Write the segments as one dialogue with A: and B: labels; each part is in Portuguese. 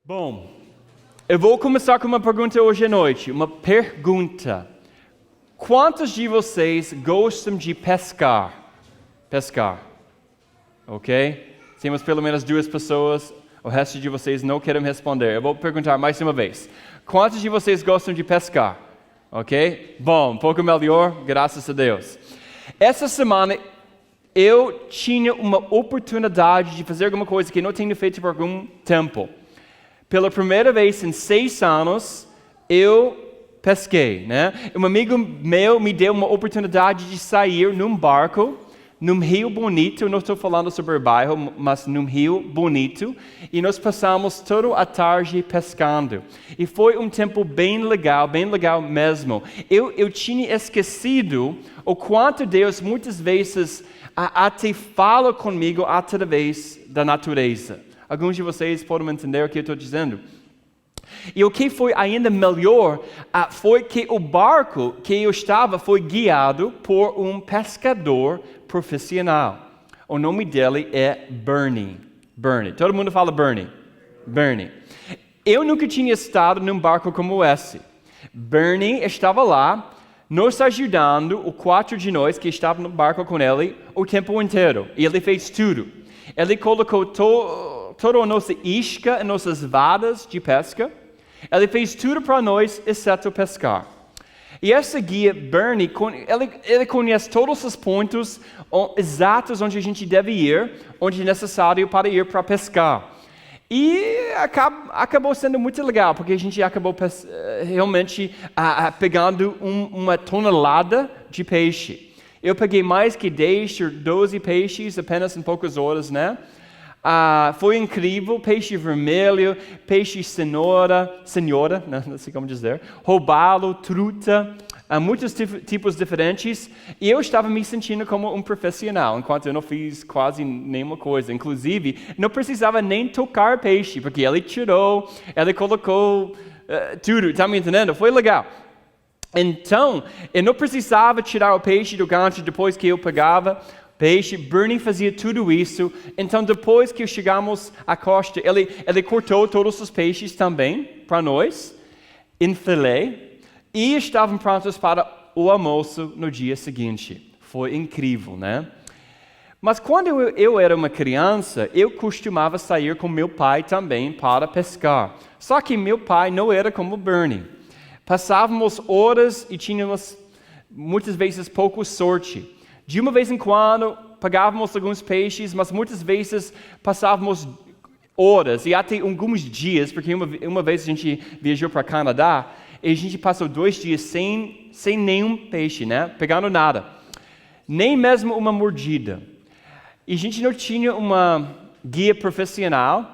A: Bom, eu vou começar com uma pergunta hoje à noite. Uma pergunta. Quantos de vocês gostam de pescar? Pescar. Ok? Temos pelo menos 2 pessoas. O resto de vocês não querem responder. Eu vou perguntar mais uma vez. Quantos de vocês gostam de pescar? Ok? Bom, um pouco melhor, graças a Deus. Essa semana eu tinha uma oportunidade de fazer alguma coisa que não tinha feito por algum tempo. Pela primeira vez em 6 anos, eu pesquei, né? Um amigo meu me deu uma oportunidade de sair num barco, num rio bonito, não estou falando sobre o bairro, mas num rio bonito, e nós passamos toda a tarde pescando. E foi um tempo bem legal mesmo. Eu tinha esquecido o quanto Deus muitas vezes até fala comigo através da natureza. Alguns de vocês podem entender o que eu estou dizendo. E o que foi ainda melhor foi que o barco que eu estava foi guiado por um pescador profissional. O nome dele é Bernie. Todo mundo fala Bernie. Eu nunca tinha estado num barco como esse. Bernie estava lá, nos ajudando, o 4 de nós que estavam no barco com ele, o tempo inteiro. E ele fez tudo. Ele colocou toda a nossa isca e nossas varas de pesca. Ele fez tudo para nós, exceto pescar. E esse guia, Bernie, ele conhece todos os pontos exatos onde a gente deve ir, onde é necessário para ir para pescar. E acabou sendo muito legal, porque a gente acabou realmente pegando uma tonelada de peixe. Eu peguei mais que 10 ou 12 peixes apenas em poucas horas, né? Foi incrível, peixe vermelho, peixe senhora, não sei como dizer, robalo, truta, muitos tipos diferentes, e eu estava me sentindo como um profissional, enquanto eu não fiz quase nenhuma coisa. Inclusive, não precisava nem tocar peixe, porque ele tirou, ele colocou tudo, tá me entendendo? Foi legal. Então, eu não precisava tirar o peixe do gancho depois que eu pegava peixe. Bernie fazia tudo isso. Então, depois que chegamos à costa, ele cortou todos os peixes também para nós, em filé, e estavam prontos para o almoço no dia seguinte. Foi incrível, né? Mas quando eu era uma criança, eu costumava sair com meu pai também para pescar. Só que meu pai não era como Bernie. Passávamos horas e tínhamos muitas vezes pouca sorte. De uma vez em quando, pegávamos alguns peixes, mas muitas vezes passávamos horas e até alguns dias, porque uma vez a gente viajou para o Canadá e a gente passou 2 dias sem nenhum peixe, né? Pegando nada. Nem mesmo uma mordida. E a gente não tinha um guia profissional,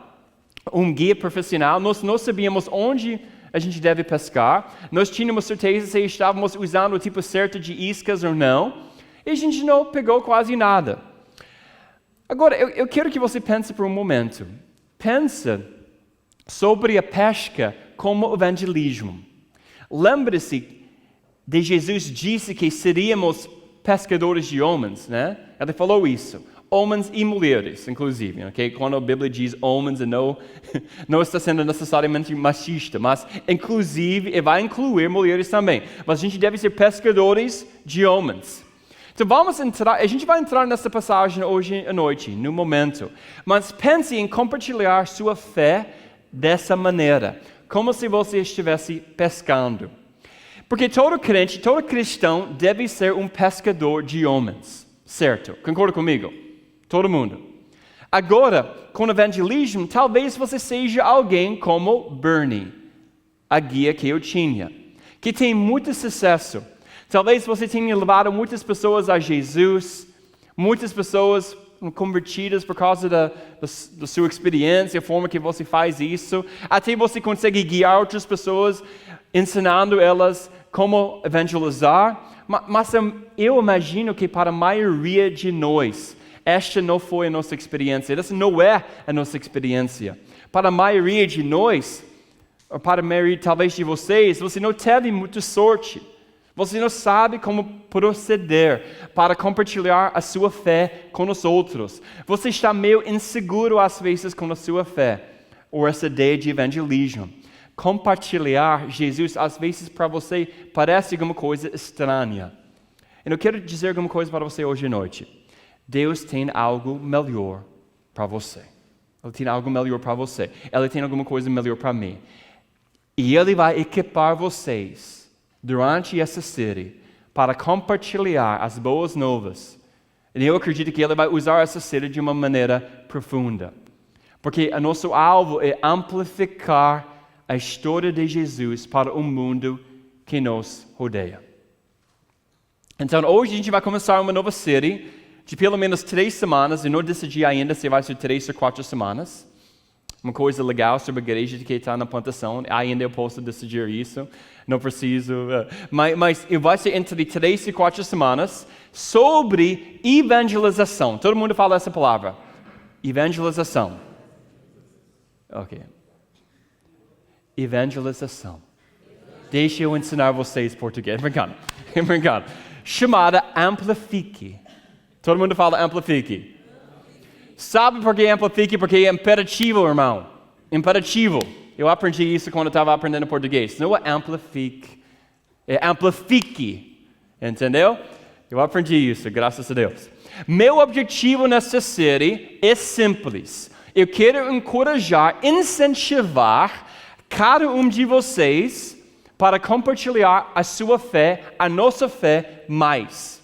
A: nós não sabíamos onde a gente deve pescar, nós tínhamos certeza se estávamos usando o tipo certo de iscas ou não, e a gente não pegou quase nada. Agora, eu quero que você pense por um momento. Pensa sobre a pesca como evangelismo. Lembre-se de Jesus disse que seríamos pescadores de homens, né? Ele falou isso. Homens e mulheres, inclusive, ok? Quando a Bíblia diz homens, não está sendo necessariamente machista, mas inclusive, e vai incluir mulheres também. Mas a gente deve ser pescadores de homens. Então a gente vai entrar nessa passagem hoje à noite, no momento. Mas pense em compartilhar sua fé dessa maneira, como se você estivesse pescando. Porque todo crente, todo cristão deve ser um pescador de homens, certo? Concorda comigo? Todo mundo. Agora, com o evangelismo, talvez você seja alguém como Bernie, a guia que eu tinha, que tem muito sucesso. Talvez você tenha levado muitas pessoas a Jesus, muitas pessoas convertidas por causa da sua experiência, a forma que você faz isso. Até você consegue guiar outras pessoas, ensinando elas como evangelizar. Mas eu imagino que para a maioria de nós, esta não foi a nossa experiência, essa não é a nossa experiência. Para a maioria de nós, ou para a maioria talvez de vocês, você não teve muita sorte. Você não sabe como proceder para compartilhar a sua fé com os outros. Você está meio inseguro às vezes com a sua fé. ou essa ideia de evangelismo. Compartilhar Jesus, às vezes, para você, parece alguma coisa estranha. Eu quero dizer alguma coisa para você hoje à noite. Deus tem algo melhor para você. Ele tem algo melhor para você. Ele tem alguma coisa melhor para mim. E Ele vai equipar vocês durante essa série para compartilhar as boas novas. E eu acredito que Ele vai usar essa série de uma maneira profunda. Porque o nosso alvo é amplificar a história de Jesus para o mundo que nos rodeia. Então, hoje a gente vai começar uma nova série de pelo menos 3 semanas. Eu não decidi ainda se vai ser 3 ou 4 semanas. Uma coisa legal sobre a igreja que está na plantação, ainda eu posso decidir isso, não preciso. Mas vai ser entre 3 e 4 semanas sobre evangelização. Todo mundo fala essa palavra. Evangelização. Ok. Evangelização. Deixa eu ensinar vocês português. Brincando. Chamada Amplifique. Todo mundo fala Amplifique. Sabe por que Amplifique? Porque é imperativo, irmão. Imperativo. Eu aprendi isso quando eu estava aprendendo português. Não é Amplifique. É Amplifique. Entendeu? Eu aprendi isso, graças a Deus. Meu objetivo nessa série é simples. Eu quero encorajar, incentivar cada um de vocês para compartilhar a sua fé, a nossa fé mais.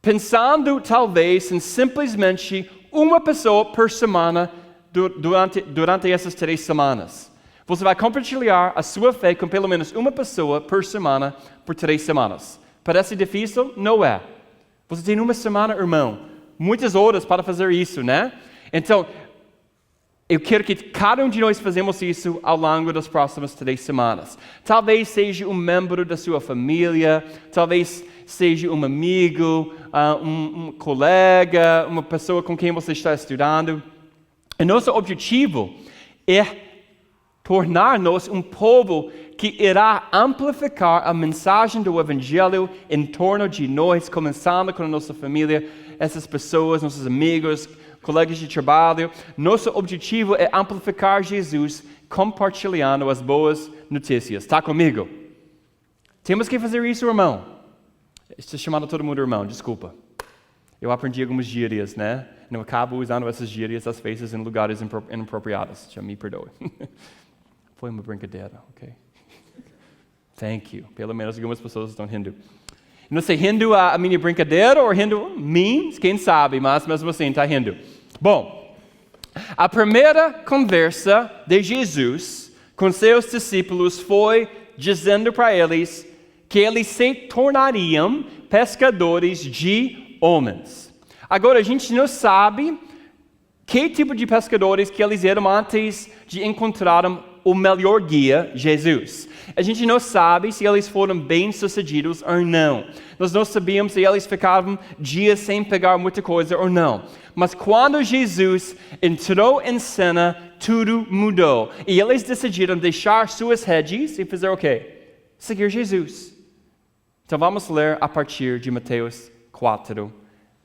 A: Pensando talvez em simplesmente uma pessoa por semana durante essas 3 semanas. Você vai compartilhar a sua fé com pelo menos uma pessoa por semana por 3 semanas. Parece difícil? Não é. Você tem uma semana, irmão, muitas horas para fazer isso, né? Então, eu quero que cada um de nós façamos isso ao longo das próximas 3 semanas. Talvez seja um membro da sua família, talvez seja um amigo, um colega, uma pessoa com quem você está estudando. E nosso objetivo é tornar-nos um povo que irá amplificar a mensagem do Evangelho em torno de nós, começando com a nossa família, essas pessoas, nossos amigos, colegas de trabalho. Nosso objetivo é amplificar Jesus compartilhando as boas notícias. Está comigo? Temos que fazer isso, irmão. Estou chamando todo mundo irmão, desculpa. Eu aprendi algumas gírias, né? Não acabo usando essas gírias às vezes em lugares inapropriados. Já me perdoe. Foi uma brincadeira, ok? Thank you. Pelo menos algumas pessoas estão rindo. Não sei, rindo a minha brincadeira ou rindo mim? Quem sabe, mas mesmo assim está rindo. Bom, a primeira conversa de Jesus com seus discípulos foi dizendo para eles que eles se tornariam pescadores de homens. Agora, a gente não sabe que tipo de pescadores que eles eram antes de encontrar o melhor guia, Jesus. A gente não sabe se eles foram bem-sucedidos ou não. Nós não sabíamos se eles ficavam dias sem pegar muita coisa ou não. Mas quando Jesus entrou em cena, tudo mudou. E eles decidiram deixar suas redes e fazer o quê? Seguir Jesus. Então vamos ler a partir de Mateus 4,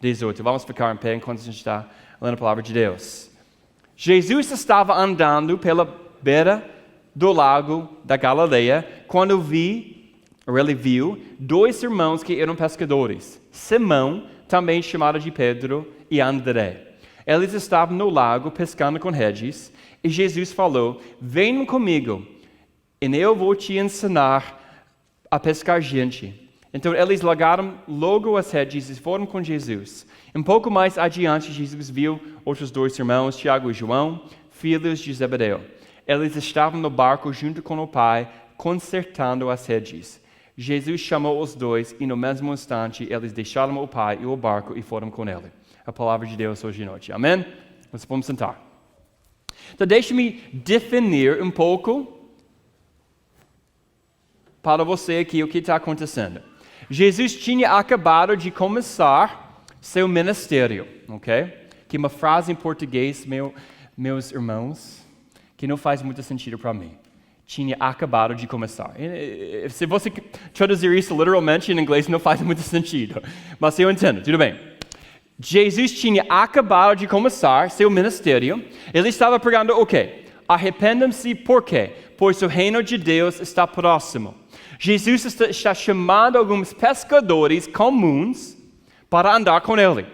A: 18. Vamos ficar em pé enquanto a gente está lendo a palavra de Deus. Jesus estava andando pela beira do lago da Galileia quando ele viu 2 irmãos que eram pescadores. Simão, também chamado de Pedro, e André. Eles estavam no lago pescando com redes e Jesus falou: venham comigo e eu vou te ensinar a pescar gente. Então eles largaram logo as redes e foram com Jesus. Um pouco mais adiante, Jesus viu outros 2 irmãos, Tiago e João, filhos de Zebedeu. Eles estavam no barco junto com o pai, consertando as redes. Jesus chamou os 2 e no mesmo instante eles deixaram o pai e o barco e foram com ele. A palavra de Deus hoje à noite. Amém? Nós vamos sentar. Então deixe-me definir um pouco para você aqui o que está acontecendo. Jesus tinha acabado de começar seu ministério, ok? Que é uma frase em português, meus irmãos, que não faz muito sentido para mim. Tinha acabado de começar. Se você traduzir isso literalmente em inglês, não faz muito sentido. Mas eu entendo, tudo bem. Jesus tinha acabado de começar seu ministério. Ele estava pregando o quê? Arrependam-se por quê? Pois o reino de Deus está próximo. Jesus está chamando alguns pescadores comuns para andar com ele.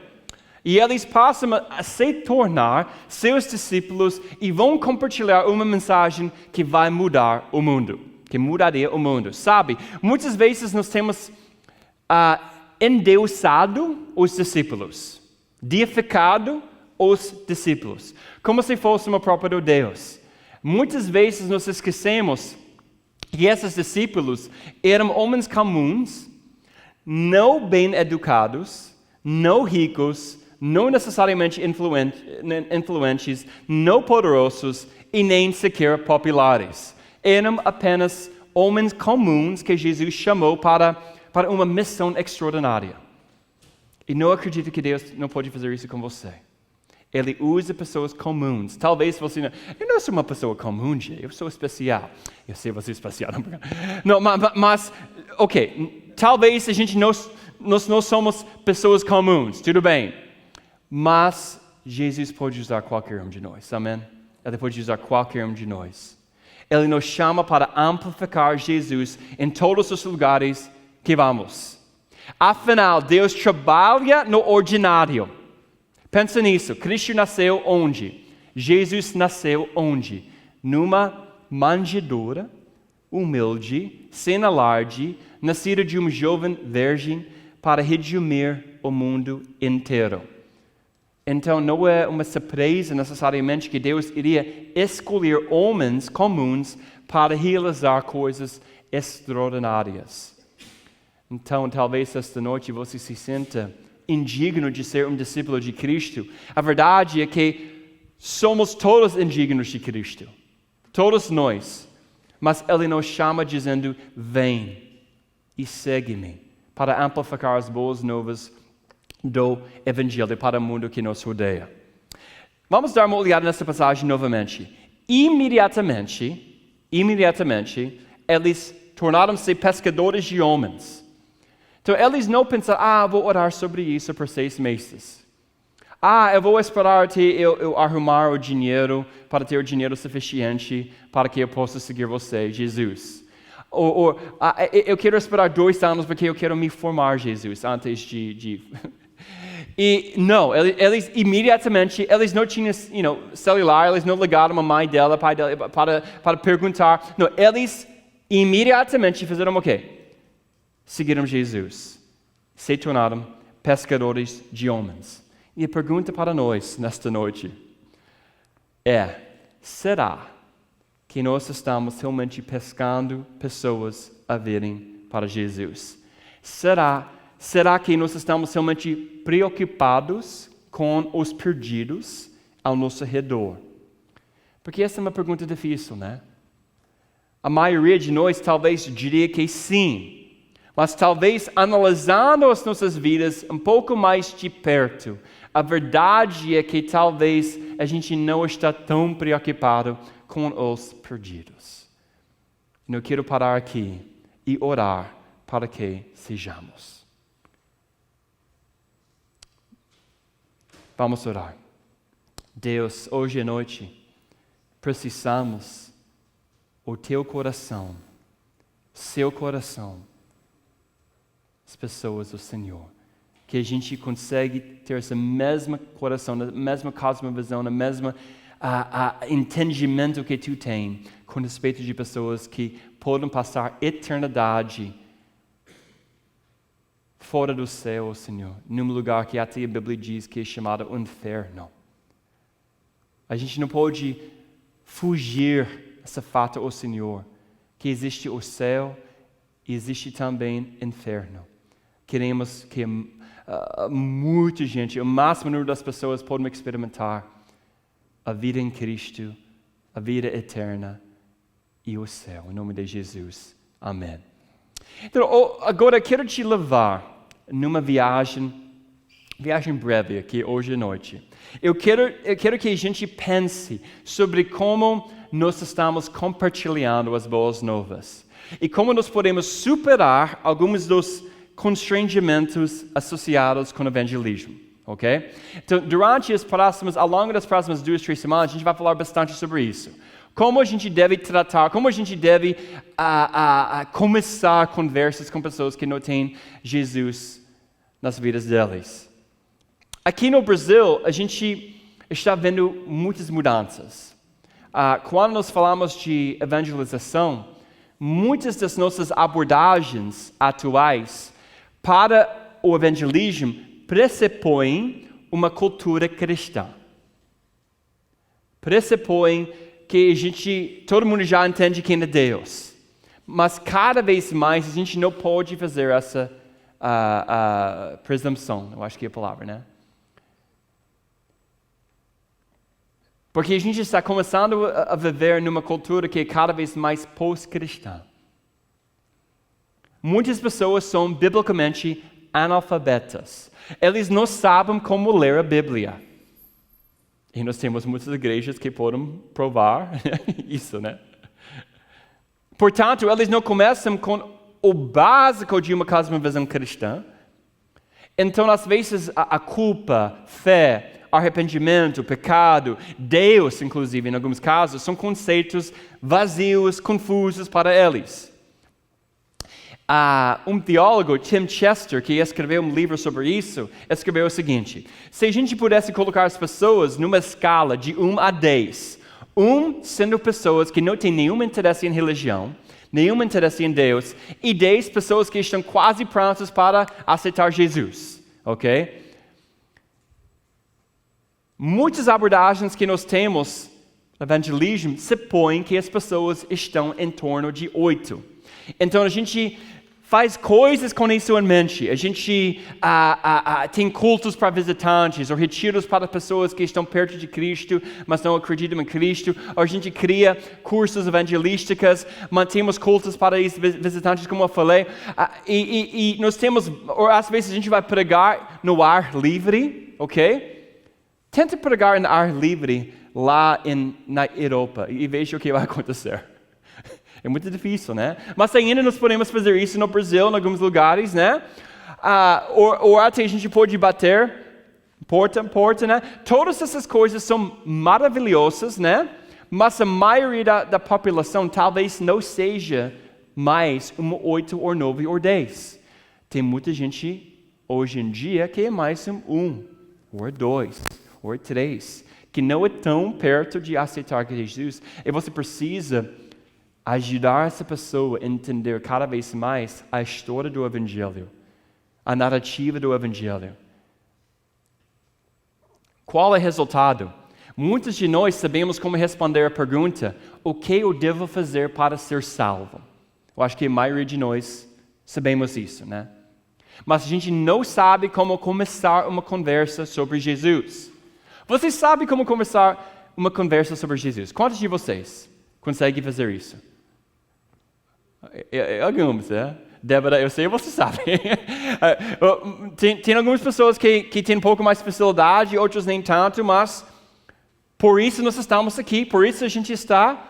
A: E eles passam a se tornar seus discípulos e vão compartilhar uma mensagem que vai mudar o mundo. Que mudaria o mundo. Sabe, muitas vezes nós temos endeusado os discípulos. Deificado os discípulos. Como se fosse o próprio Deus. Muitas vezes nós esquecemos que esses discípulos eram homens comuns, não bem educados, não ricos, não necessariamente influentes, não poderosos e nem sequer populares. Eram apenas homens comuns que Jesus chamou para uma missão extraordinária. E não acredito que Deus não pode fazer isso com você. Ele usa pessoas comuns. Talvez você não... Eu não sou uma pessoa comum, eu sou especial. Eu sei você é especial. Não, mas ok. Talvez nós não somos pessoas comuns, tudo bem. Mas Jesus pode usar qualquer um de nós, amém? Ele pode usar qualquer um de nós. Ele nos chama para amplificar Jesus em todos os lugares que vamos. Afinal, Deus trabalha no ordinário. Pensa nisso. Cristo nasceu onde? Jesus nasceu onde? Numa manjedoura, humilde, sem alarde, nascida de uma jovem virgem para redimir o mundo inteiro. Então, não é uma surpresa necessariamente que Deus iria escolher homens comuns para realizar coisas extraordinárias. Então, talvez esta noite você se sinta indigno de ser um discípulo de Cristo. A verdade é que somos todos indignos de Cristo. Todos nós. Mas Ele nos chama dizendo, vem e segue-me para amplificar as boas novas do Evangelho para o mundo que nos rodeia. Vamos dar uma olhada nessa passagem novamente. Imediatamente, eles tornaram-se pescadores de homens. Então, eles não pensaram, vou orar sobre isso por 6 meses. Eu vou esperar até eu arrumar o dinheiro para ter o dinheiro suficiente para que eu possa seguir você, Jesus. Eu quero esperar 2 anos porque eu quero me formar, Jesus, antes de... E não, eles imediatamente, eles não tinham celular, eles não ligaram a mãe dela, pai dela, para perguntar. Não, eles imediatamente fizeram o quê? Seguiram Jesus. Se tornaram pescadores de homens. E a pergunta para nós nesta noite é, será que nós estamos realmente pescando pessoas a virem para Jesus? Será que nós estamos realmente preocupados com os perdidos ao nosso redor? Porque essa é uma pergunta difícil, né? A maioria de nós talvez diria que sim. Mas talvez analisando as nossas vidas um pouco mais de perto, a verdade é que talvez a gente não está tão preocupado com os perdidos. Eu quero parar aqui e orar para que sejamos. Vamos orar. Deus, hoje à noite, precisamos o Teu coração, seu coração, as pessoas do Senhor. Que a gente consegue ter esse mesmo coração, a mesma cosmovisão, a mesma entendimento que Tu tem com respeito de pessoas que podem passar eternidade fora do céu, Senhor, num lugar que até a Bíblia diz que é chamado inferno. A gente não pode fugir dessa fato, Senhor, que existe o céu e existe também o inferno. Queremos que muita gente, o máximo número das pessoas podem experimentar a vida em Cristo, a vida eterna e o céu. Em nome de Jesus. Amém. Então, agora quero te levar numa viagem breve aqui hoje à noite. Eu quero que a gente pense sobre como nós estamos compartilhando as boas novas e como nós podemos superar alguns dos constrangimentos associados com o evangelismo. ok? Então, ao longo das próximas 2-3 semanas, a gente vai falar bastante sobre isso. Como a gente deve tratar, como a gente deve começar conversas com pessoas que não têm Jesus nas vidas deles. Aqui no Brasil, a gente está vendo muitas mudanças. Quando nós falamos de evangelização, muitas das nossas abordagens atuais para o evangelismo pressupõem uma cultura cristã. Pressupõem que todo mundo já entende quem é Deus. Mas cada vez mais a gente não pode fazer essa presunção, eu acho que é a palavra, né? Porque a gente está começando a viver numa cultura que é cada vez mais pós-cristã. Muitas pessoas são biblicamente analfabetas. Eles não sabem como ler a Bíblia. E nós temos muitas igrejas que podem provar isso, né? Portanto, eles não começam com o básico de uma cosmovisão cristã. Então, às vezes, a culpa, fé, arrependimento, pecado, Deus, inclusive, em alguns casos, são conceitos vazios, confusos para eles. Um teólogo, Tim Chester, que escreveu um livro sobre isso, escreveu o seguinte: se a gente pudesse colocar as pessoas numa escala de 1 a 10, 1 sendo pessoas que não têm nenhum interesse em religião, nenhum interesse em Deus, e 10 pessoas que estão quase prontas para aceitar Jesus, ok? Muitas abordagens que nós temos no evangelismo supõem que as pessoas estão em torno de 8. Então a gente faz coisas com isso em mente. A gente tem cultos para visitantes, ou retiros para pessoas que estão perto de Cristo, mas não acreditam em Cristo. Ou a gente cria cursos evangelísticos, mantemos cultos para esses visitantes, como eu falei. E nós temos, ou às vezes a gente vai pregar no ar livre, ok? Tenta pregar no ar livre lá na Europa e veja o que vai acontecer. É muito difícil, né? Mas ainda nós podemos fazer isso no Brasil, em alguns lugares, né? Ou até a gente pode bater porta, né? Todas essas coisas são maravilhosas, né? Mas a maioria da população talvez não seja mais 8 ou 9 ou 10. Tem muita gente hoje em dia que é mais 1 ou 2 ou 3, que não é tão perto de aceitar Jesus. E você precisa ajudar essa pessoa a entender cada vez mais a história do Evangelho, a narrativa do Evangelho. Qual é o resultado? Muitos de nós sabemos como responder a pergunta: o que eu devo fazer para ser salvo? Eu acho que a maioria de nós sabemos isso, né? Mas a gente não sabe como começar uma conversa sobre Jesus. Você sabe como começar uma conversa sobre Jesus? Quantos de vocês conseguem fazer isso? Alguns, né? Débora, eu sei, você sabe. Tem algumas pessoas que têm um pouco mais facilidade, outros nem tanto, mas por isso nós estamos aqui, por isso a gente está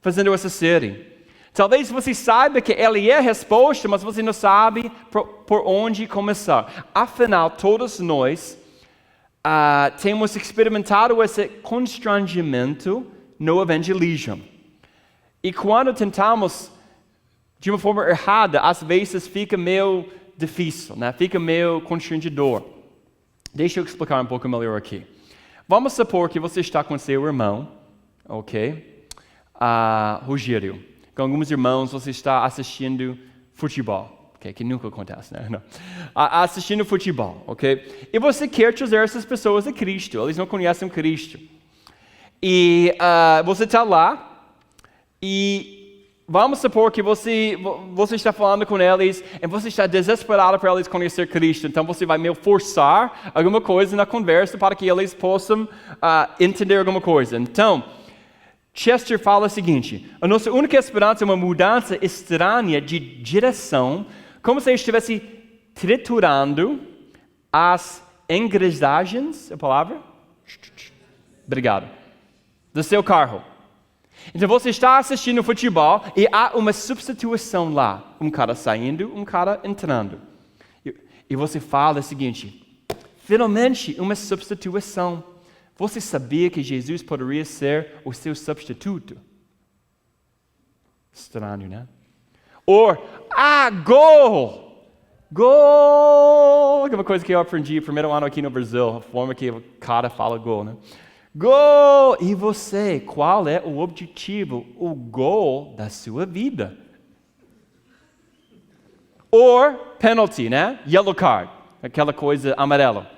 A: fazendo essa série. Talvez você saiba que ele é a resposta, mas você não sabe por onde começar. Afinal, todos nós temos experimentado esse constrangimento no evangelismo. E quando tentamos de uma forma errada, às vezes fica meio difícil, né? Fica meio constrangedor. Deixa eu explicar um pouco melhor aqui. Vamos supor que você está com seu irmão, ok? Rogério. Com alguns irmãos, você está assistindo futebol, ok? Que nunca acontece, né? Não. Assistindo futebol, ok? E você quer trazer essas pessoas a Cristo. Eles não conhecem Cristo. E você está lá e vamos supor que você está falando com eles e você está desesperado para eles conhecer Cristo. Então você vai meio forçar alguma coisa na conversa para que eles possam entender alguma coisa. Então, Chester fala o seguinte: a nossa única esperança é uma mudança estranha de direção, como se estivesse triturando as engrenagens, é a palavra? Obrigado. Do seu carro. Então você está assistindo futebol e há uma substituição lá. Um cara saindo, um cara entrando. E você fala o seguinte: Finalmente, uma substituição. Você sabia que Jesus poderia ser o seu substituto? Estranho, né? Ou, gol! Gol! É uma coisa que eu aprendi no primeiro ano aqui no Brasil, a forma que o cara fala gol, né? Gol! E você, qual é o objetivo, o gol da sua vida? Ou penalty, né? Yellow card, aquela coisa amarela.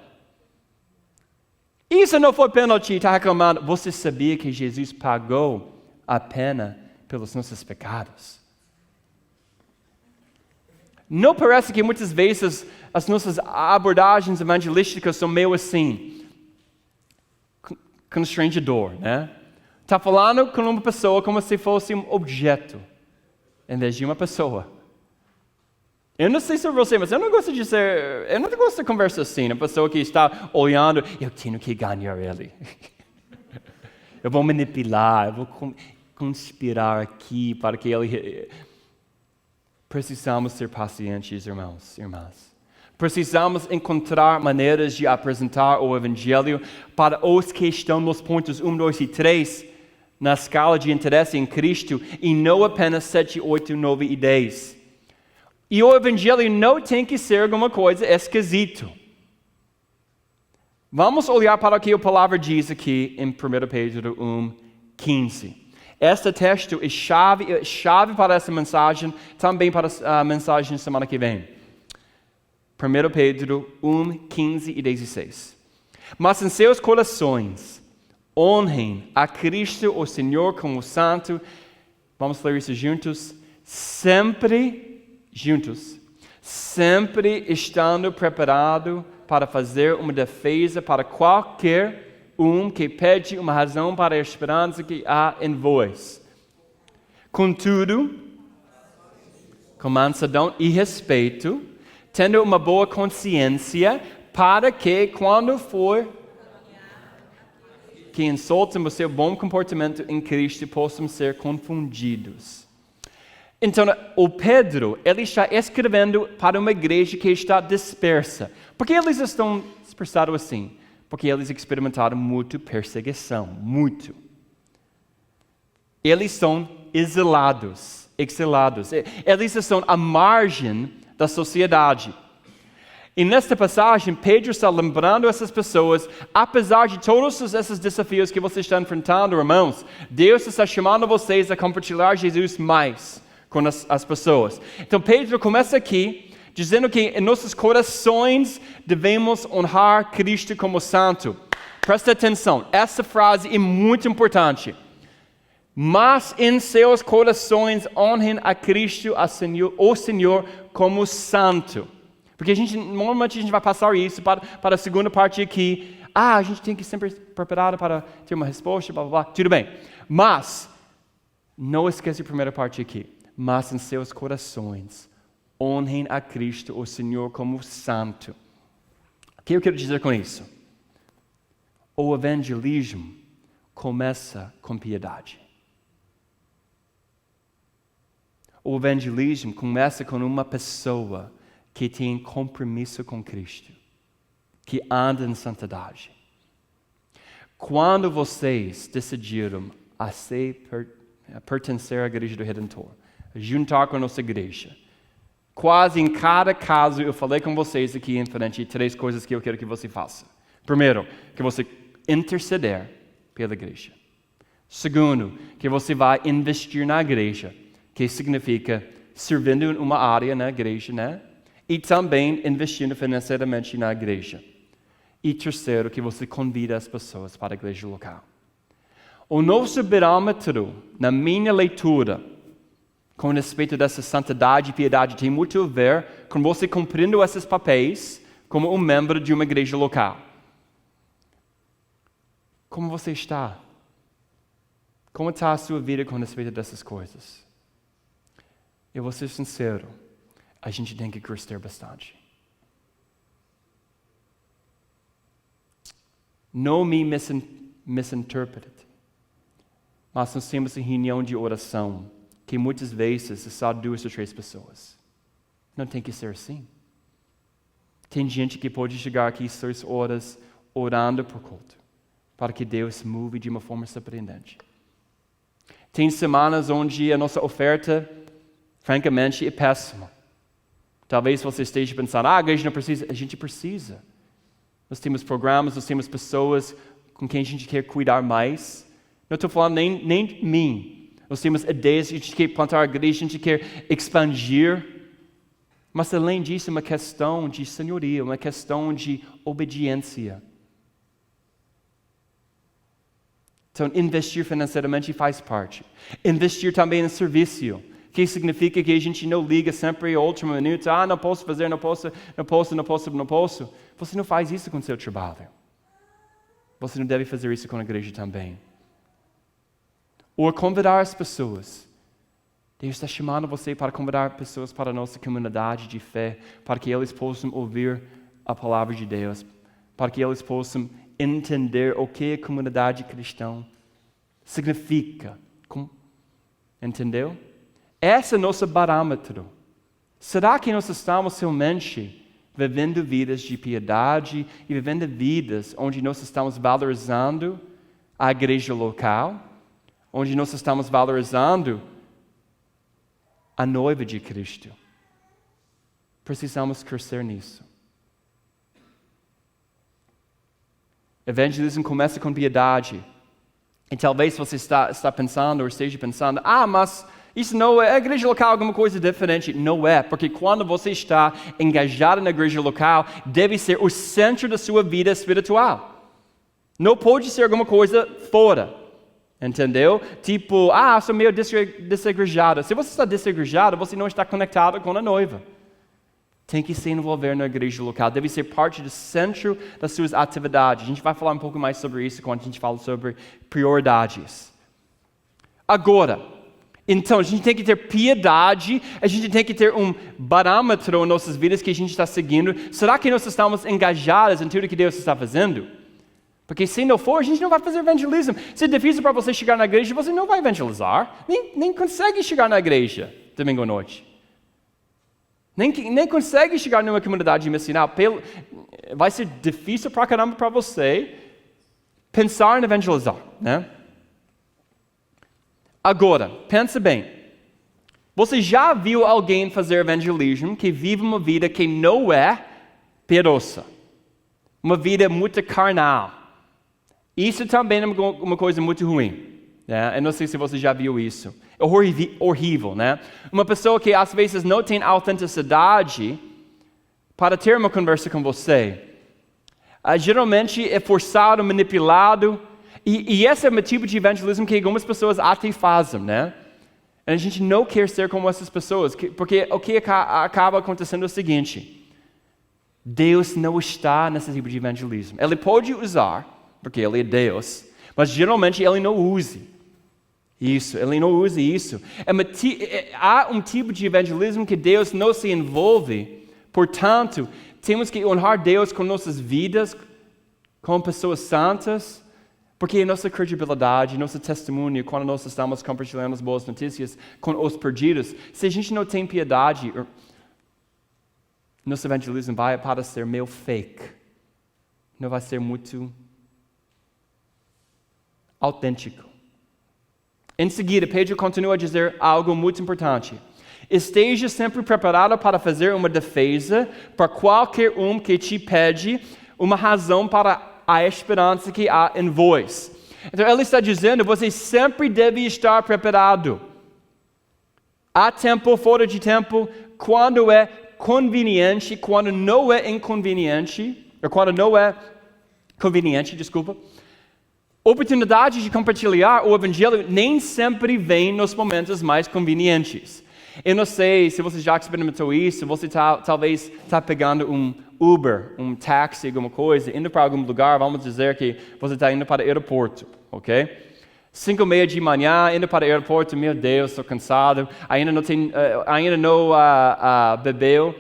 A: Isso não foi pênalti, está reclamando. Você sabia que Jesus pagou a pena pelos nossos pecados? Não parece que muitas vezes as nossas abordagens evangelísticas são meio assim, constrangedor, né? Está falando com uma pessoa como se fosse um objeto, em vez de uma pessoa. Eu não sei sobre você, mas eu não gosto de conversa assim, a pessoa que está olhando, eu tenho que ganhar ele. Eu vou manipular, eu vou conspirar aqui para que ele... Precisamos ser pacientes, irmãos e irmãs. Precisamos encontrar maneiras de apresentar o Evangelho para os que estão nos pontos 1, 2 e 3 na escala de interesse em Cristo e não apenas 7, 8, 9 e 10. E o Evangelho não tem que ser alguma coisa esquisito. Vamos olhar para o que a palavra diz aqui em 1 Pedro 1:15. Este texto é chave para essa mensagem, também para a mensagem semana que vem. 1 Pedro 1:15 e 16. Mas em seus corações, honrem a Cristo, o Senhor, como santo. Vamos ler isso juntos. Sempre estando preparado para fazer uma defesa para qualquer que pede uma razão para a esperança que há em vós. Contudo, com mansidão e respeito, tendo uma boa consciência, para que, quando for que insultem o seu bom comportamento em Cristo, possam ser confundidos. Então, o Pedro, ele está escrevendo para uma igreja que está dispersa. Por que eles estão dispersados assim? Porque eles experimentaram muito perseguição, muito. Eles são exilados. Eles estão à margem da sociedade. E nesta passagem, Pedro está lembrando essas pessoas, apesar de todos esses desafios que vocês estão enfrentando, irmãos, Deus está chamando vocês a compartilhar Jesus mais com as pessoas. Então Pedro começa aqui dizendo que em nossos corações devemos honrar Cristo como santo. Presta atenção, essa frase é muito importante. Mas em seus corações honrem a Cristo, o Senhor, como santo. Porque normalmente a gente vai passar isso para a segunda parte aqui. A gente tem que sempre preparar para ter uma resposta, blá, blá, blá. Tudo bem. Mas, não esqueça a primeira parte aqui. Mas em seus corações, honrem a Cristo, o Senhor, como santo. O que eu quero dizer com isso? O evangelismo começa com piedade. O evangelismo começa com uma pessoa que tem compromisso com Cristo, que anda em santidade. Quando vocês decidiram pertencer à Igreja do Redentor, juntar com a nossa igreja, quase em cada caso eu falei com vocês aqui em frente 3 coisas que eu quero que você faça. Primeiro, que você interceder pela igreja. Segundo, que você vai investir na igreja, que significa servindo em uma área na igreja, né? E também investindo financeiramente na igreja. E terceiro, que você convida as pessoas para a igreja local. O nosso parâmetro, na minha leitura, com respeito dessa santidade e piedade, tem muito a ver com você cumprindo esses papéis como um membro de uma igreja local. Como você está? Como está a sua vida com respeito dessas coisas? Eu vou ser sincero, a gente tem que crescer bastante. Não me misinterprete, mas nós temos uma reunião de oração que muitas vezes é só 2 ou 3 pessoas. Não tem que ser assim. Tem gente que pode chegar aqui 6 horas orando por culto, para que Deus move de uma forma surpreendente. Tem semanas onde a nossa oferta, francamente, é péssima. Talvez você esteja pensando, a igreja não precisa. A gente precisa. Nós temos programas, nós temos pessoas com quem a gente quer cuidar mais. Não estou falando nem de mim. Nós temos ideias, a gente quer plantar a igreja, a gente quer expandir. Mas além disso, é uma questão de senhoria, uma questão de obediência. Então, investir financeiramente faz parte. Investir também no serviço, que significa que a gente não liga sempre ao último minuto, não posso fazer, não posso. Você não faz isso com o seu trabalho. Você não deve fazer isso com a igreja também. Ou convidar as pessoas. Deus está chamando você para convidar pessoas para a nossa comunidade de fé, para que eles possam ouvir a palavra de Deus, para que eles possam entender o que a comunidade cristã significa. Entendeu? Esse é o nosso parâmetro. Será que nós estamos realmente vivendo vidas de piedade e vivendo vidas onde nós estamos valorizando a igreja local, onde nós estamos valorizando a noiva de Cristo? Precisamos crescer nisso. Evangelismo começa com piedade. E talvez você está pensando ou esteja pensando, mas isso não é, a igreja local é alguma coisa diferente. Não é, porque quando você está engajado na igreja local, deve ser o centro da sua vida espiritual. Não pode ser alguma coisa fora. Entendeu? Tipo, sou meio desegrejado. Se você está desegrejado, você não está conectado com a noiva. Tem que se envolver na igreja local. Deve ser parte do centro das suas atividades. A gente vai falar um pouco mais sobre isso quando a gente fala sobre prioridades. Agora, então, a gente tem que ter piedade, a gente tem que ter um parâmetro em nossas vidas que a gente está seguindo. Será que nós estamos engajados em tudo que Deus está fazendo? Porque se não for, a gente não vai fazer evangelismo. Se é difícil para você chegar na igreja, você não vai evangelizar. Nem consegue chegar na igreja domingo à noite. Nem consegue chegar numa comunidade missional. Vai ser difícil pra caramba para você pensar em evangelizar, né? Agora, pensa bem. Você já viu alguém fazer evangelismo que vive uma vida que não é piedosa? Uma vida muito carnal. Isso também é uma coisa muito ruim. Né? Eu não sei se você já viu isso. É horrível, né? Uma pessoa que às vezes não tem autenticidade para ter uma conversa com você. Geralmente é forçado, manipulado. E esse é o tipo de evangelismo que algumas pessoas até fazem, né? A gente não quer ser como essas pessoas, porque o que acaba acontecendo é o seguinte: Deus não está nesse tipo de evangelismo. Ele pode usar, porque Ele é Deus, mas geralmente Ele não usa isso. Ele não usa isso. Há um tipo de evangelismo que Deus não se envolve. Portanto, temos que honrar Deus com nossas vidas, com pessoas santas, porque a nossa credibilidade, nosso testemunho, quando nós estamos compartilhando as boas notícias com os perdidos, se a gente não tem piedade, nosso evangelismo vai parecer meio fake. Não vai ser muito autêntico. Em seguida, Pedro continua a dizer algo muito importante. Esteja sempre preparado para fazer uma defesa para qualquer um que te pede uma razão para a esperança que há em vós. Então, ele está dizendo, você sempre deve estar preparado. Há tempo, fora de tempo, quando é conveniente, quando não é inconveniente, ou quando não é conveniente, Oportunidade de compartilhar o evangelho nem sempre vem nos momentos mais convenientes. Eu não sei se você já experimentou isso, você talvez está pegando um Uber, um táxi, alguma coisa, indo para algum lugar, vamos dizer que você está indo para o aeroporto, ok? 5:30 de manhã, indo para o aeroporto, meu Deus, estou cansado, ainda não bebeu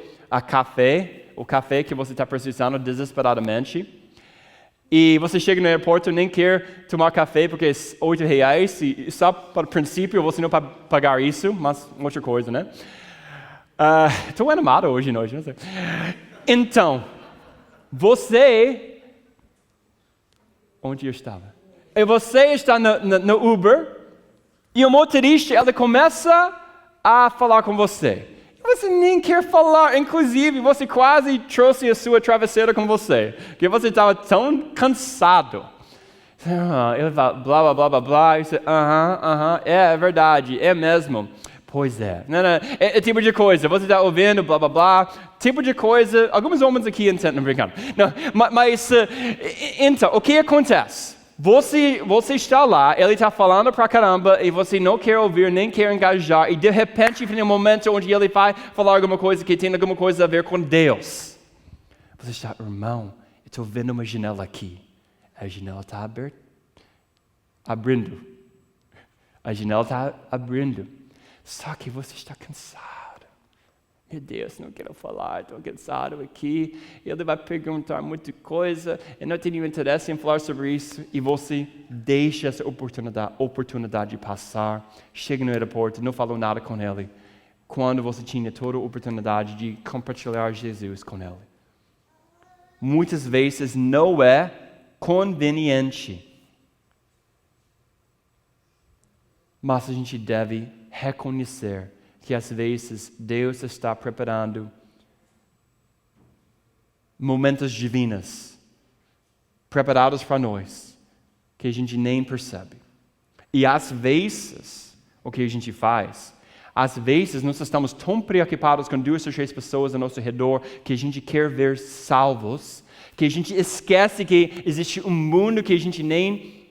A: o café que você está precisando desesperadamente. E você chega no aeroporto e nem quer tomar café porque é R$8, e só para o princípio você não pode pagar isso, mas outra coisa, né? Estou animado hoje, não sei. Então, onde eu estava? E você está no Uber, e o motorista, ele começa a falar com você. Você nem quer falar, inclusive você quase trouxe a sua travesseira com você, porque você estava tão cansado. Ele fala, blá, blá, blá, blá, blá, e você, é verdade, é mesmo. Pois é. Não, é tipo de coisa, você está ouvindo, blá, blá, blá, tipo de coisa, alguns homens aqui entendem, não brincando. Não, mas, então, o que acontece? Você está lá, ele está falando pra caramba, e você não quer ouvir, nem quer engajar, e de repente, vem um momento onde ele vai falar alguma coisa que tem alguma coisa a ver com Deus. Você está, irmão, eu estou vendo uma janela aqui. A janela está abrindo. A janela está abrindo. Só que você está cansado. Meu Deus, não quero falar, estou cansado aqui. Ele vai perguntar muita coisa. Eu não tenho interesse em falar sobre isso. E você deixa essa oportunidade passar. Chega no aeroporto, não falou nada com ele. Quando você tinha toda a oportunidade de compartilhar Jesus com ele. Muitas vezes não é conveniente. Mas a gente deve reconhecer que às vezes Deus está preparando momentos divinos, preparados para nós, que a gente nem percebe. E às vezes, o que a gente faz? Às vezes nós estamos tão preocupados com 2 ou 3 pessoas ao nosso redor que a gente quer ver salvos, que a gente esquece que existe um mundo que a gente nem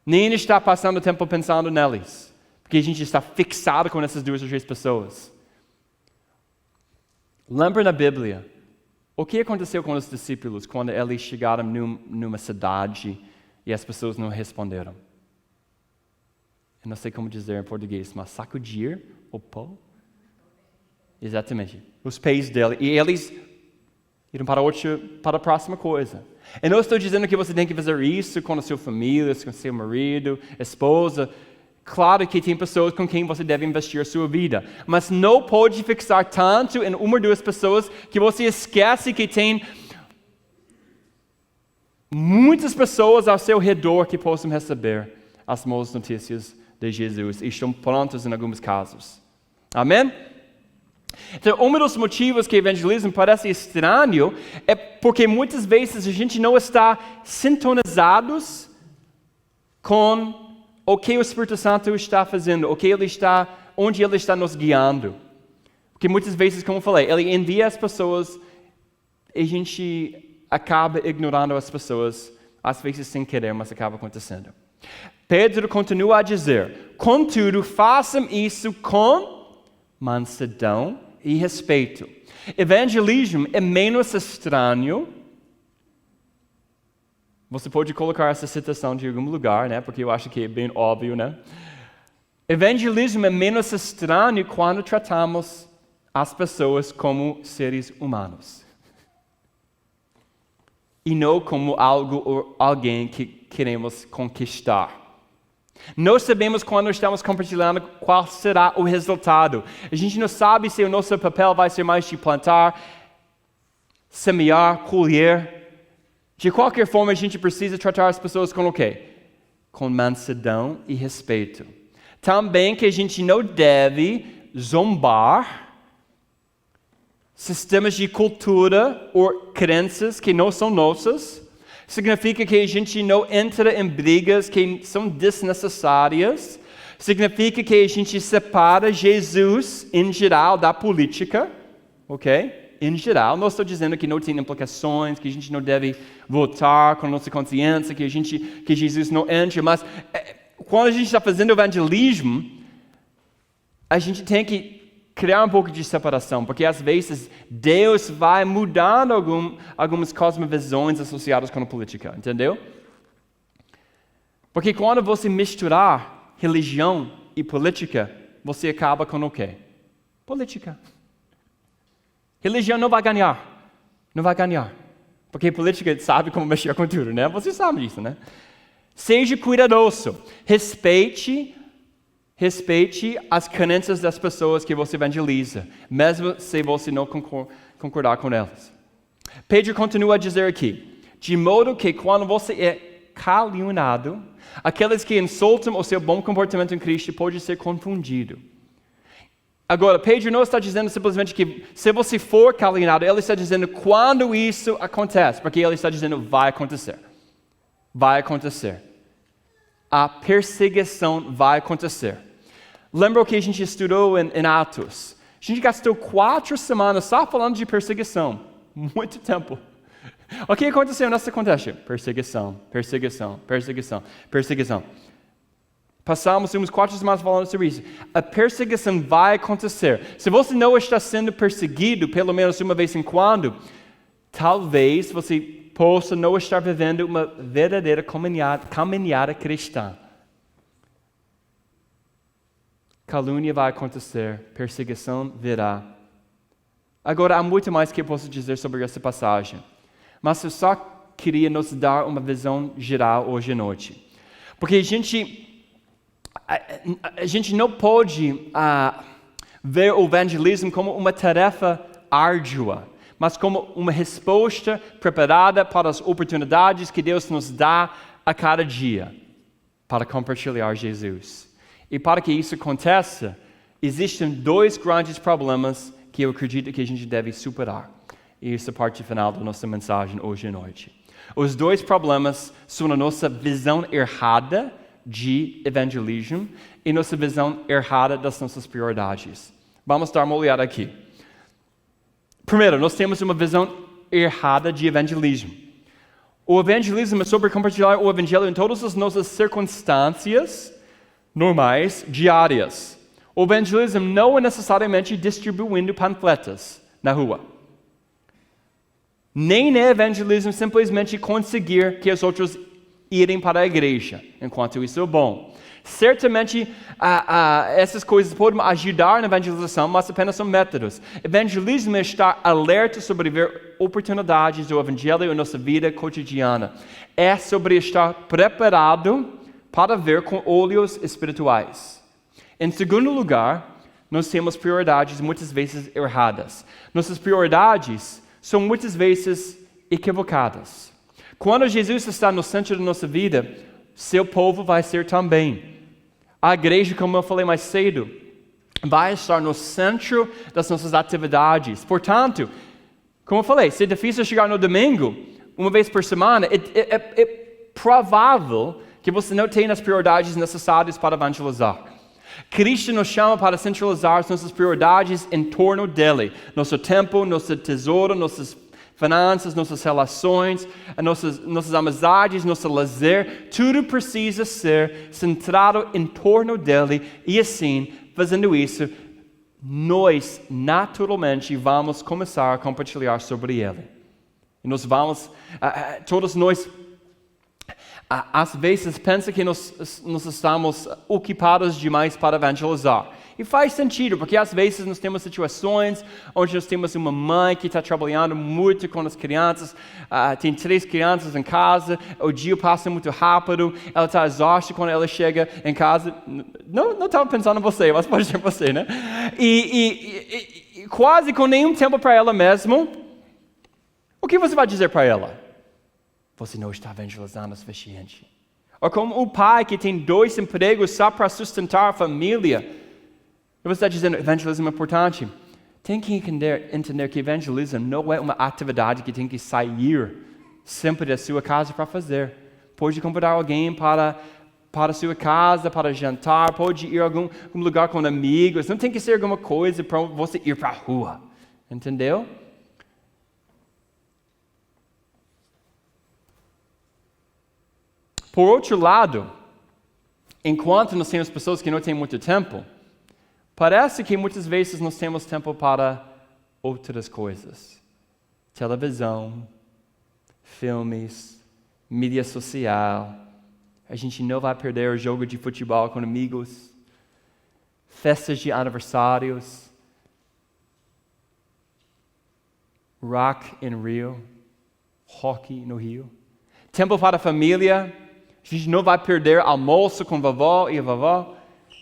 A: está passando tempo pensando neles. Porque a gente está fixado com essas 2 ou 3 pessoas. Lembra na Bíblia, o que aconteceu com os discípulos quando eles chegaram numa cidade e as pessoas não responderam? Eu não sei como dizer em português, mas sacudir o pó? Exatamente. Os pés dele. E eles iram para a próxima coisa. Eu não estou dizendo que você tem que fazer isso com a sua família, com seu marido, esposa. Claro que tem pessoas com quem você deve investir a sua vida, mas não pode fixar tanto em 1 ou 2 pessoas que você esquece que tem muitas pessoas ao seu redor que possam receber as boas notícias de Jesus e estão prontos em alguns casos. Amém? Então, um dos motivos que o evangelismo parece estranho é porque muitas vezes a gente não está sintonizados com o que o Espírito Santo está fazendo, onde Ele está nos guiando. Porque muitas vezes, como eu falei, Ele envia as pessoas e a gente acaba ignorando as pessoas, às vezes sem querer, mas acaba acontecendo. Pedro continua a dizer, contudo, façam isso com mansidão e respeito. Evangelismo é menos estranho. Você pode colocar essa citação de algum lugar, né? Porque eu acho que é bem óbvio, né? Evangelismo é menos estranho quando tratamos as pessoas como seres humanos. E não como algo ou alguém que queremos conquistar. Nós sabemos quando estamos compartilhando qual será o resultado. A gente não sabe se o nosso papel vai ser mais de plantar, semear, colher. De qualquer forma, a gente precisa tratar as pessoas com o quê? Com mansidão e respeito. Também que a gente não deve zombar sistemas de cultura ou crenças que não são nossas. Significa que a gente não entra em brigas que são desnecessárias. Significa que a gente separa Jesus, em geral, da política. Ok? Em geral, não estou dizendo que não tem implicações, que a gente não deve votar com a nossa consciência, que Jesus não entra, mas quando a gente está fazendo evangelismo, a gente tem que criar um pouco de separação, porque às vezes Deus vai mudando algumas cosmovisões associadas com a política, entendeu? Porque quando você misturar religião e política, você acaba com o quê? Política. Religião não vai ganhar. Não vai ganhar. Porque política sabe como mexer com tudo, né? Você sabe disso, né? Seja cuidadoso. Respeite as crenças das pessoas que você evangeliza, mesmo se você não concordar com elas. Pedro continua a dizer aqui, de modo que quando você é caluniado, aqueles que insultam o seu bom comportamento em Cristo podem ser confundidos. Agora, Pedro não está dizendo simplesmente que se você for caluniado, ele está dizendo quando isso acontece, porque ele está dizendo vai acontecer. Vai acontecer. A perseguição vai acontecer. Lembra o que a gente estudou em Atos? A gente gastou 4 semanas só falando de perseguição. Muito tempo. O que aconteceu nessa contexto? Perseguição, perseguição, perseguição, perseguição. Passamos uns 4 semanas falando sobre isso. A perseguição vai acontecer. Se você não está sendo perseguido, pelo menos uma vez em quando, talvez você possa não estar vivendo uma verdadeira caminhada cristã. Calúnia vai acontecer, perseguição virá. Agora, há muito mais que eu posso dizer sobre essa passagem. Mas eu só queria nos dar uma visão geral hoje à noite. Porque a gente não pode ver o evangelismo como uma tarefa árdua, mas como uma resposta preparada para as oportunidades que Deus nos dá a cada dia para compartilhar Jesus. E para que isso aconteça, existem 2 grandes problemas que eu acredito que a gente deve superar. E essa é a parte final da nossa mensagem hoje à noite. Os 2 problemas são a nossa visão errada de evangelismo e nossa visão errada das nossas prioridades. Vamos dar uma olhada aqui. Primeiro, nós temos uma visão errada de evangelismo. O evangelismo é sobre compartilhar o evangelho em todas as nossas circunstâncias normais, diárias. O evangelismo não é necessariamente distribuindo panfletos na rua. Nem é evangelismo simplesmente conseguir que os outros irem para a igreja, enquanto isso é bom. Certamente, essas coisas podem ajudar na evangelização, mas apenas são métodos. Evangelismo é estar alerta sobre ver oportunidades do evangelho em nossa vida cotidiana. É sobre estar preparado para ver com olhos espirituais. Em segundo lugar, nós temos prioridades muitas vezes erradas. Nossas prioridades são muitas vezes equivocadas. Quando Jesus está no centro da nossa vida, seu povo vai ser também. A igreja, como eu falei mais cedo, vai estar no centro das nossas atividades. Portanto, como eu falei, se é difícil chegar no domingo, uma vez por semana, é provável que você não tenha as prioridades necessárias para evangelizar. Cristo nos chama para centralizar as nossas prioridades em torno dele. Nosso tempo, nosso tesouro, nossas finanças, nossas relações, nossas amizades, nosso lazer, tudo precisa ser centrado em torno dele e assim, fazendo isso, nós naturalmente vamos começar a compartilhar sobre ele. E nós vamos, todos nós, às vezes pensam que nós estamos ocupados demais para evangelizar. E faz sentido, porque às vezes nós temos situações onde nós temos uma mãe que está trabalhando muito com as crianças, tem 3 crianças em casa, o dia passa muito rápido, ela está exausta quando ela chega em casa. Não estava pensando em você, mas pode ser você, né? E quase com nenhum tempo para ela mesma. O que você vai dizer para ela? Você não está evangelizando o suficiente. Ou como um pai que tem 2 empregos só para sustentar a família. E você está dizendo, evangelismo é importante. Tem que entender que evangelismo não é uma atividade que tem que sair sempre da sua casa para fazer. Pode convidar alguém para a sua casa, para jantar, pode ir a algum lugar com amigos. Não tem que ser alguma coisa para você ir para a rua. Entendeu? Por outro lado, enquanto nós temos pessoas que não têm muito tempo, parece que muitas vezes nós temos tempo para outras coisas. Televisão, filmes, mídia social. A gente não vai perder o jogo de futebol com amigos, festas de aniversários, rock in Rio, hockey no Rio. Tempo para a família. A gente não vai perder almoço com vovó e vovó.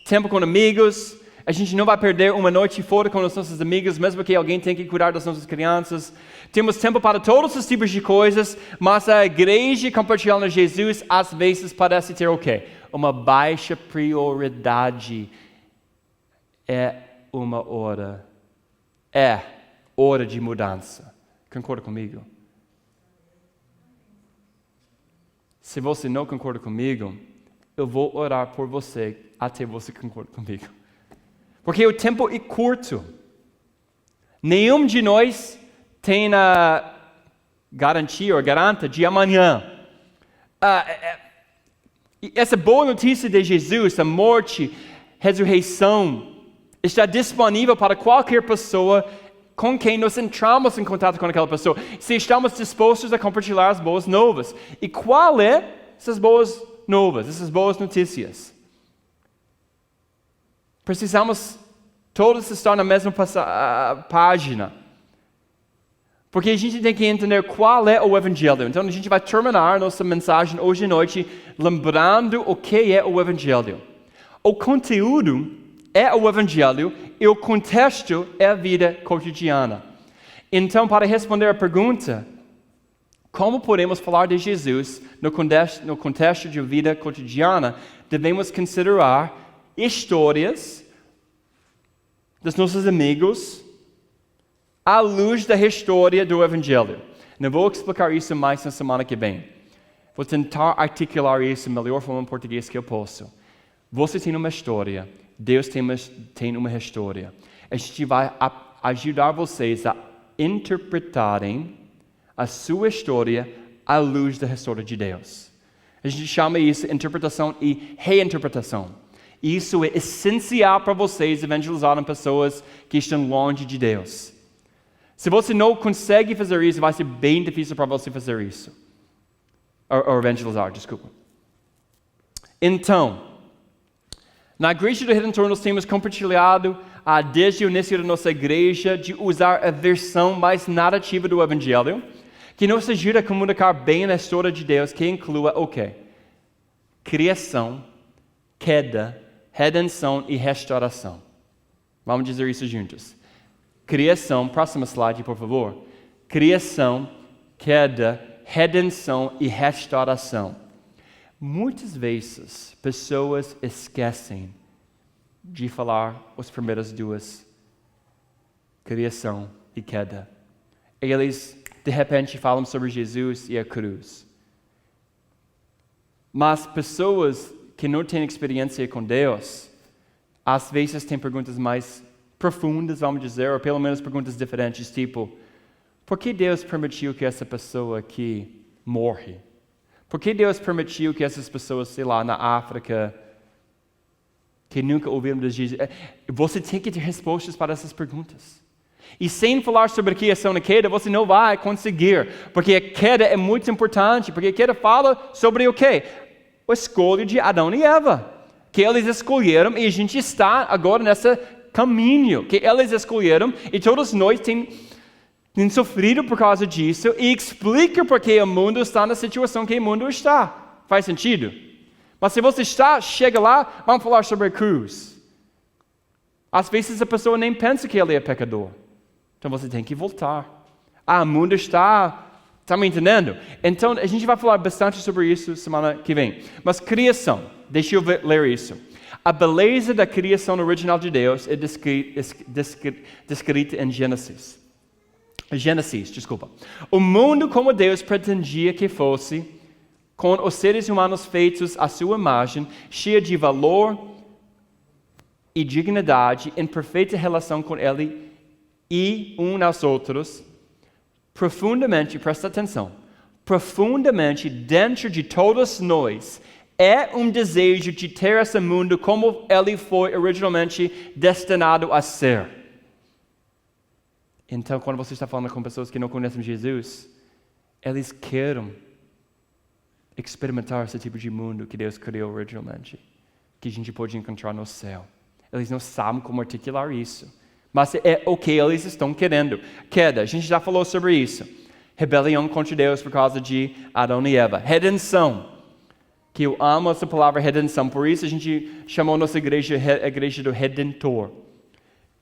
A: Tempo com amigos. A gente não vai perder uma noite fora com os nossos amigos, mesmo que alguém tenha que cuidar das nossas crianças. Temos tempo para todos os tipos de coisas, mas a igreja compartilhando Jesus às vezes parece ter o quê? Uma baixa prioridade. É hora de mudança. Concorda comigo? Se você não concorda comigo, eu vou orar por você até você concordar comigo. Porque o tempo é curto. Nenhum de nós tem a garantia ou garanta de amanhã. Essa boa notícia de Jesus, a morte, ressurreição, está disponível para qualquer pessoa com quem nós entramos em contato com aquela pessoa, se estamos dispostos a compartilhar as boas novas. E qual é essas boas novas, essas boas notícias? Precisamos todos estar na mesma página. Porque a gente tem que entender qual é o Evangelho. Então a gente vai terminar nossa mensagem hoje à noite lembrando o que é o Evangelho. O conteúdo é o Evangelho e o contexto é a vida cotidiana. Então, para responder a pergunta, como podemos falar de Jesus no contexto de vida cotidiana, devemos considerar histórias dos nossos amigos à luz da história do Evangelho. Não vou explicar isso mais na semana que vem. Vou tentar articular isso da melhor forma em português que eu posso. Você tem uma história, Deus tem uma história. A gente vai ajudar vocês a interpretarem a sua história à luz da história de Deus. A gente chama isso de interpretação e reinterpretação. Isso é essencial para vocês evangelizarem pessoas que estão longe de Deus. Se você não consegue fazer isso, vai ser bem difícil para você fazer isso. Ou evangelizar, desculpa. Então, na Igreja do Redentor nós temos compartilhado desde o início da nossa igreja de usar a versão mais narrativa do Evangelho, que nos ajuda a comunicar bem a história de Deus, que inclua o quê? Criação, queda, redenção e restauração. Vamos dizer isso juntos. Criação, próximo slide, por favor. Criação, queda, redenção e restauração. Muitas vezes, pessoas esquecem de falar as primeiras duas, criação e queda. Eles, de repente, falam sobre Jesus e a cruz. Mas pessoas que não têm experiência com Deus, às vezes têm perguntas mais profundas, vamos dizer, ou pelo menos perguntas diferentes, tipo, por que Deus permitiu que essa pessoa aqui morre? Por que Deus permitiu que essas pessoas, sei lá, na África, que nunca ouviram de Jesus... Você tem que ter respostas para essas perguntas. E sem falar sobre a criação e queda, você não vai conseguir. Porque a queda é muito importante. Porque a queda fala sobre o quê? A escolha de Adão e Eva. Que eles escolheram e a gente está agora nesse caminho. Que eles escolheram e todos nós temos sofrido por causa disso e explica por que o mundo está na situação que o mundo está. Faz sentido? Mas se você chega lá, vamos falar sobre a cruz. Às vezes a pessoa nem pensa que ele é pecador. Então você tem que voltar. O mundo está me entendendo? Então a gente vai falar bastante sobre isso semana que vem. Mas criação, deixa eu ler isso. A beleza da criação original de Deus é descrita em Gênesis, desculpa. O mundo como Deus pretendia que fosse, com os seres humanos feitos à sua imagem, cheia de valor e dignidade, em perfeita relação com Ele e uns aos outros, profundamente, presta atenção, profundamente dentro de todos nós, é um desejo de ter esse mundo como ele foi originalmente destinado a ser. Então, quando você está falando com pessoas que não conhecem Jesus, eles querem experimentar esse tipo de mundo que Deus criou originalmente, que a gente pode encontrar no céu. Eles não sabem como articular isso, mas é o que eles estão querendo. Queda, a gente já falou sobre isso. Rebelião contra Deus por causa de Adão e Eva. Redenção, que eu amo essa palavra redenção. Por isso a gente chamou nossa igreja a igreja do Redentor.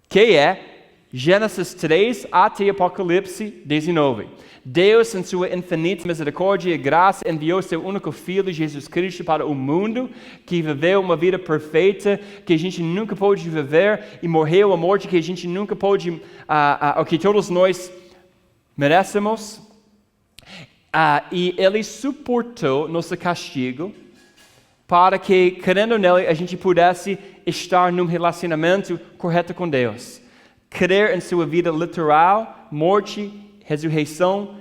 A: Que é Gênesis 3 até Apocalipse 19. Deus, em sua infinita misericórdia e graça, enviou seu único Filho, Jesus Cristo, para o mundo, que viveu uma vida perfeita, que a gente nunca pôde viver, e morreu a morte que a gente nunca pôde, o que todos nós merecemos. E Ele suportou nosso castigo, para que, crendo nele, a gente pudesse estar num relacionamento correto com Deus. Crer em sua vida literal, morte, ressurreição.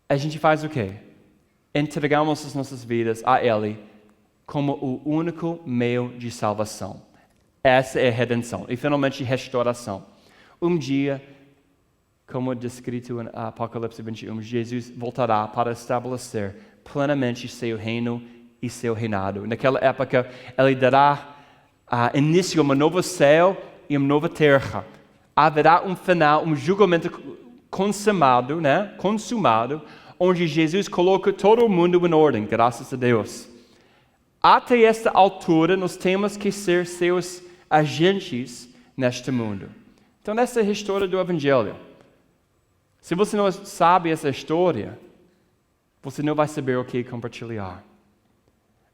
A: A gente faz o quê? Entregamos as nossas vidas a Ele como o único meio de salvação. Essa é a redenção e finalmente restauração. Um dia, como descrito em Apocalipse 21, Jesus voltará para estabelecer plenamente seu reino e seu reinado. Naquela época, Ele dará início a um novo céu e uma nova terra. Haverá um final, um julgamento consumado, onde Jesus coloca todo o mundo em ordem, graças a Deus. Até esta altura, nós temos que ser seus agentes neste mundo. Então, essa é a história do Evangelho. Se você não sabe essa história, você não vai saber o que compartilhar.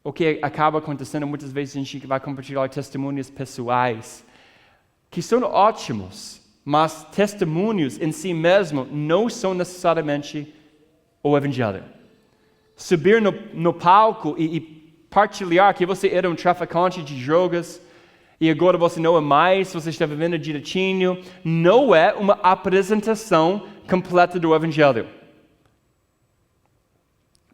A: O que acaba acontecendo, muitas vezes a gente vai compartilhar testemunhos pessoais, que são ótimos, mas testemunhos em si mesmo não são necessariamente o Evangelho. Subir no palco e partilhar que você era um traficante de drogas e agora você não é mais, você está vivendo direitinho, não é uma apresentação completa do Evangelho.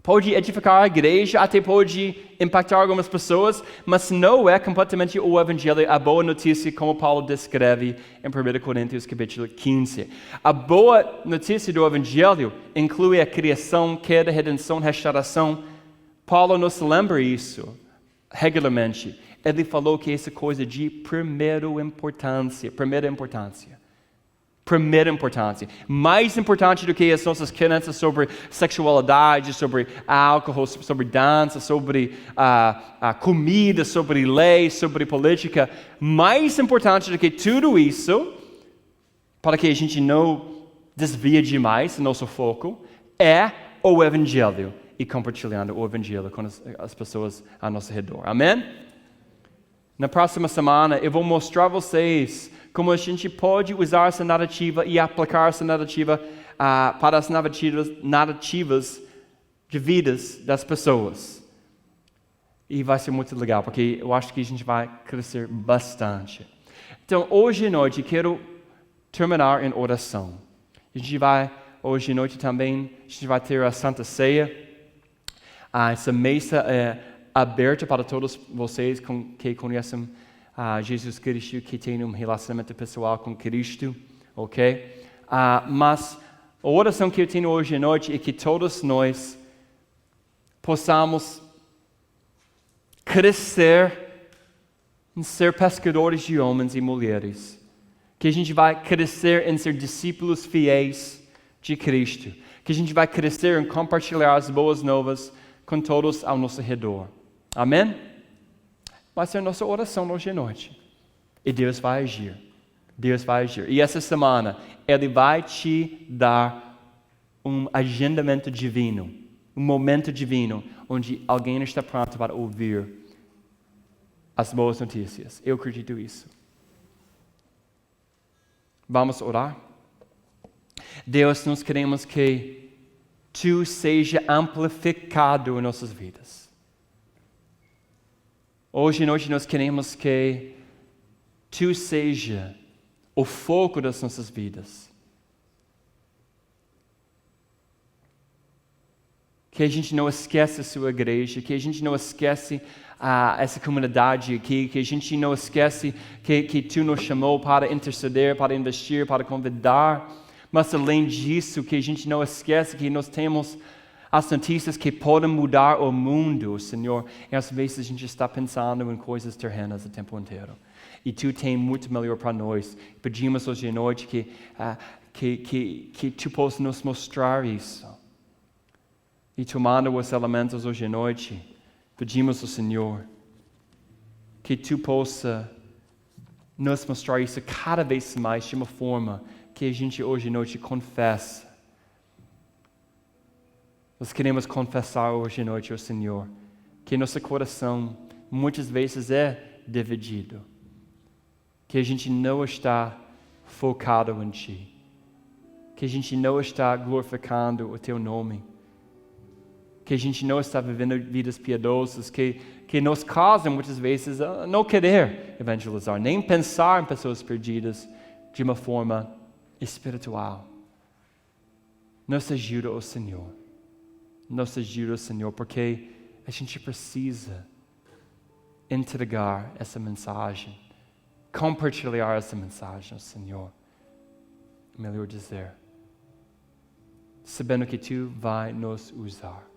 A: Pode edificar a igreja, até pode impactar algumas pessoas, mas não é completamente o Evangelho, a boa notícia, como Paulo descreve em 1 Coríntios capítulo 15. A boa notícia do Evangelho inclui a criação, queda, redenção, restauração. Paulo nos lembra isso regularmente. Ele falou que essa coisa de primeira importância. Mais importante do que as nossas crenças sobre sexualidade, sobre álcool, sobre dança, sobre comida, sobre lei, sobre política. Mais importante do que tudo isso, para que a gente não desvie demais do nosso foco, é o Evangelho e compartilhando o Evangelho com as pessoas ao nosso redor. Amém? Na próxima semana eu vou mostrar a vocês como a gente pode usar essa narrativa e aplicar essa narrativa para as narrativas de vidas das pessoas. E vai ser muito legal, porque eu acho que a gente vai crescer bastante. Então, hoje à noite, quero terminar em oração. Hoje à noite também, a gente vai ter a Santa Ceia. Essa mesa é aberta para todos vocês que conhecem Jesus Cristo, que tem um relacionamento pessoal com Cristo, ok? Mas a oração que eu tenho hoje à noite é que todos nós possamos crescer em ser pescadores de homens e mulheres. Que a gente vai crescer em ser discípulos fiéis de Cristo. Que a gente vai crescer em compartilhar as boas novas com todos ao nosso redor. Amém? Vai ser a nossa oração hoje à noite. E Deus vai agir. Deus vai agir. E essa semana, Ele vai te dar um agendamento divino, um momento divino, onde alguém está pronto para ouvir as boas notícias. Eu acredito nisso. Vamos orar? Deus, nós queremos que Tu seja amplificado em nossas vidas. Hoje à noite nós queremos que Tu seja o foco das nossas vidas. Que a gente não esqueça a Sua igreja, que a gente não esqueça essa comunidade aqui, que a gente não esqueça que Tu nos chamou para interceder, para investir, para convidar. Mas além disso, que a gente não esqueça que nós temos as notícias que podem mudar o mundo, Senhor. E às vezes a gente está pensando em coisas terrenas o tempo inteiro. E Tu tem muito melhor para nós. Pedimos hoje à noite que Tu possa nos mostrar isso. E tomando os elementos hoje à noite, pedimos ao Senhor que Tu possa nos mostrar isso cada vez mais de uma forma que a gente hoje à noite confessa. Nós queremos confessar hoje à noite ao Senhor que nosso coração muitas vezes é dividido, que a gente não está focado em Ti, que a gente não está glorificando o Teu nome, que a gente não está vivendo vidas piedosas, que nos causam muitas vezes a não querer evangelizar, nem pensar em pessoas perdidas de uma forma espiritual. Nos ajuda, ó Senhor. Nos ajuda, Senhor, porque a gente precisa entregar essa mensagem, compartilhar essa mensagem, Senhor. Melhor dizer, sabendo que Tu vai nos usar.